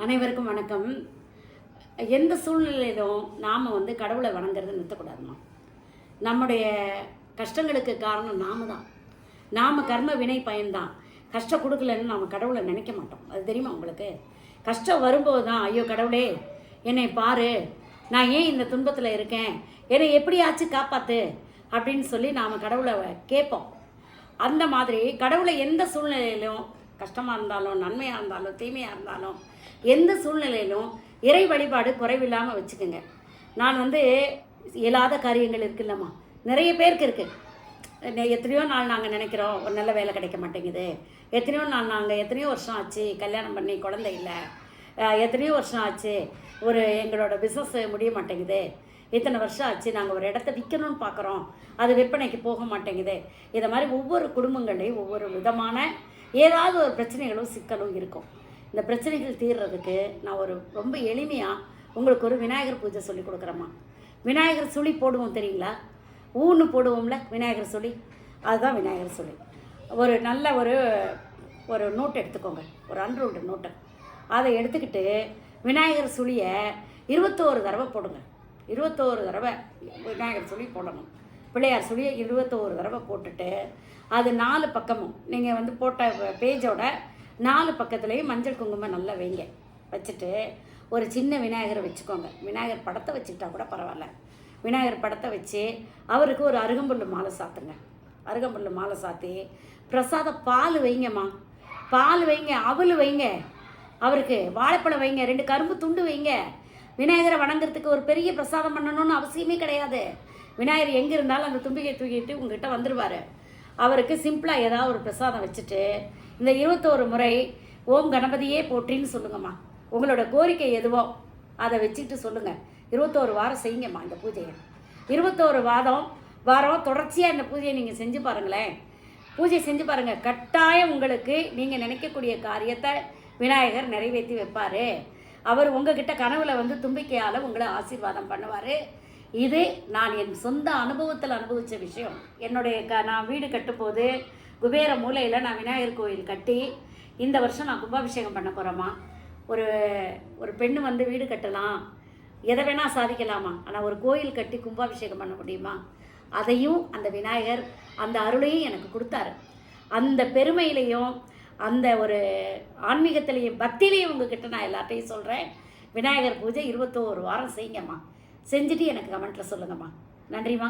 அனைவருக்கும் வணக்கம். எந்த சூழ்நிலையிலும் நாம் கடவுளை வணங்குறது நிறுத்தக்கூடாதுமா. நம்முடைய கஷ்டங்களுக்கு காரணம் நாம் கர்ம வினை பயன்தான். கஷ்டம் கொடுக்கலன்னு நாம் கடவுளை நினைக்க மாட்டோம். அது தெரியுமா உங்களுக்கு? கஷ்டம் வரும்போது தான், ஐயோ கடவுளே என்னை பாரு, நான் ஏன் இந்த துன்பத்தில் இருக்கேன், என்னை எப்படியாச்சும் காப்பாற்று அப்படின்னு சொல்லி நாம் கடவுளை கேட்போம். அந்த மாதிரி கடவுளை எந்த சூழ்நிலையிலும், கஷ்டமாக இருந்தாலும் நன்மையாக இருந்தாலும் தீமையாக இருந்தாலும், எந்த சூழ்நிலையிலும் இறை வழிபாடு குறைவில்லாமல் வச்சுக்கோங்க. நான் இயலாத காரியங்கள் இருக்குல்லம்மா, நிறைய பேருக்கு இருக்குது. எத்தனையோ நாள் நாங்கள் நினைக்கிறோம் ஒரு நல்ல வேலை கிடைக்க மாட்டேங்குது, எத்தனையோ நாள் நாங்கள் எத்தனையோ வருஷம் ஆச்சு கல்யாணம் பண்ணி குழந்தை இல்லை, எத்தனையோ வருஷம் ஆச்சு எங்களோட பிஸ்னஸ் முடிய மாட்டேங்குது, இத்தனை வருஷம் ஆச்சு நாங்கள் ஒரு இடத்த விற்கணும்னு பார்க்குறோம், அது விற்பனைக்கு போக மாட்டேங்குது. இதை மாதிரி ஒவ்வொரு குடும்பங்களையும் ஒவ்வொரு விதமான ஏதாவது ஒரு பிரச்சனைகளும் சிக்கலும் இருக்கும். இந்த பிரச்சனைகள் தீர்றதுக்கு நான் ரொம்ப எளிமையாக உங்களுக்கு ஒரு விநாயகர் பூஜை சொல்லி கொடுக்குறேம்மா. விநாயகர் சுழி போடுவோம் தெரியுங்களா? ஊன்னு போடுவோம்ல விநாயகர் சுழி, அதுதான் விநாயகர் சுழி. ஒரு நல்ல ஒரு நோட்டு எடுத்துக்கோங்க, ஒரு அன்ரூல்டு நோட்டு. அதை எடுத்துக்கிட்டு விநாயகர் சுழியை 21 தடவை போடுங்க. 21 தடவை விநாயகர் சுழி போடணும். பிள்ளையார் சுழியை 21 தடவை போட்டுட்டு, அது 4 பக்கமும் நீங்கள் போட்ட பேஜோட 4 பக்கத்துலேயும் மஞ்சள் குங்குமம் நல்லா வைங்க. வச்சுட்டு ஒரு சின்ன விநாயகரை வச்சுக்கோங்க. விநாயகர் படத்தை வச்சுக்கிட்டா கூட பரவாயில்ல. விநாயகர் படத்தை வச்சு அவருக்கு ஒரு அருகம்புல் மாலை சாத்துங்க. அருகம்புல் மாலை சாத்தி பிரசாத பால் வைங்கம்மா. பால் வைங்க, அவல் வைங்க, அவருக்கு வாழைப்பழம் வைங்க, 2 கரும்பு துண்டு வைங்க. விநாயகரை வணங்குறதுக்கு ஒரு பெரிய பிரசாதம் பண்ணணும்னு அவசியமே கிடையாது. விநாயகர் எங்கே இருந்தாலும் அந்த தும்பிக்கை தூக்கிட்டு உங்ககிட்ட வந்துடுவார். அவருக்கு சிம்பிளாக ஏதாவது ஒரு பிரசாதம் வச்சுட்டு இந்த 21 முறை ஓம் கணபதியே போற்றின்னு சொல்லுங்கம்மா. உங்களோட கோரிக்கை எதுவோ அதை வச்சுக்கிட்டு சொல்லுங்கள். 21 வாரம் செய்யுங்கம்மா இந்த பூஜையை. 21 வாரம் தொடர்ச்சியாக இந்த பூஜையை நீங்கள் செஞ்சு பாருங்களேன். பூஜை செஞ்சு பாருங்கள். கட்டாயம் உங்களுக்கு நீங்கள் நினைக்கக்கூடிய காரியத்தை விநாயகர் நிறைவேற்றி வைப்பார். அவர் உங்ககிட்ட கனவுல தும்பிக்கையால் உங்களை ஆசீர்வாதம் பண்ணுவார். இது நான் என் சொந்த அனுபவத்தில் அனுபவித்த விஷயம். நான் வீடு கட்டும்போது குபேர மூலையில் நான் விநாயகர் கோயில் கட்டி இந்த வருஷம் நான் கும்பாபிஷேகம் பண்ண போகிறேம்மா. ஒரு பெண்ணு வீடு கட்டலாம், எதை வேணால் சாதிக்கலாமா, ஆனால் ஒரு கோயில் கட்டி கும்பாபிஷேகம் பண்ண முடியுமா? அதையும் அந்த விநாயகர் அந்த அருளையும் எனக்கு கொடுத்தாரு. அந்த பெருமையிலையும் அந்த ஒரு ஆன்மீகத்திலையும் பக்தியிலையும் உங்ககிட்ட நான் எல்லாத்தையும் சொல்கிறேன். விநாயகர் பூஜை 21 வாரம் செய்யுங்கம்மா. செஞ்சுட்டு எனக்கு கமெண்ட்டில் சொல்லுங்கம்மா. நன்றிம்மா.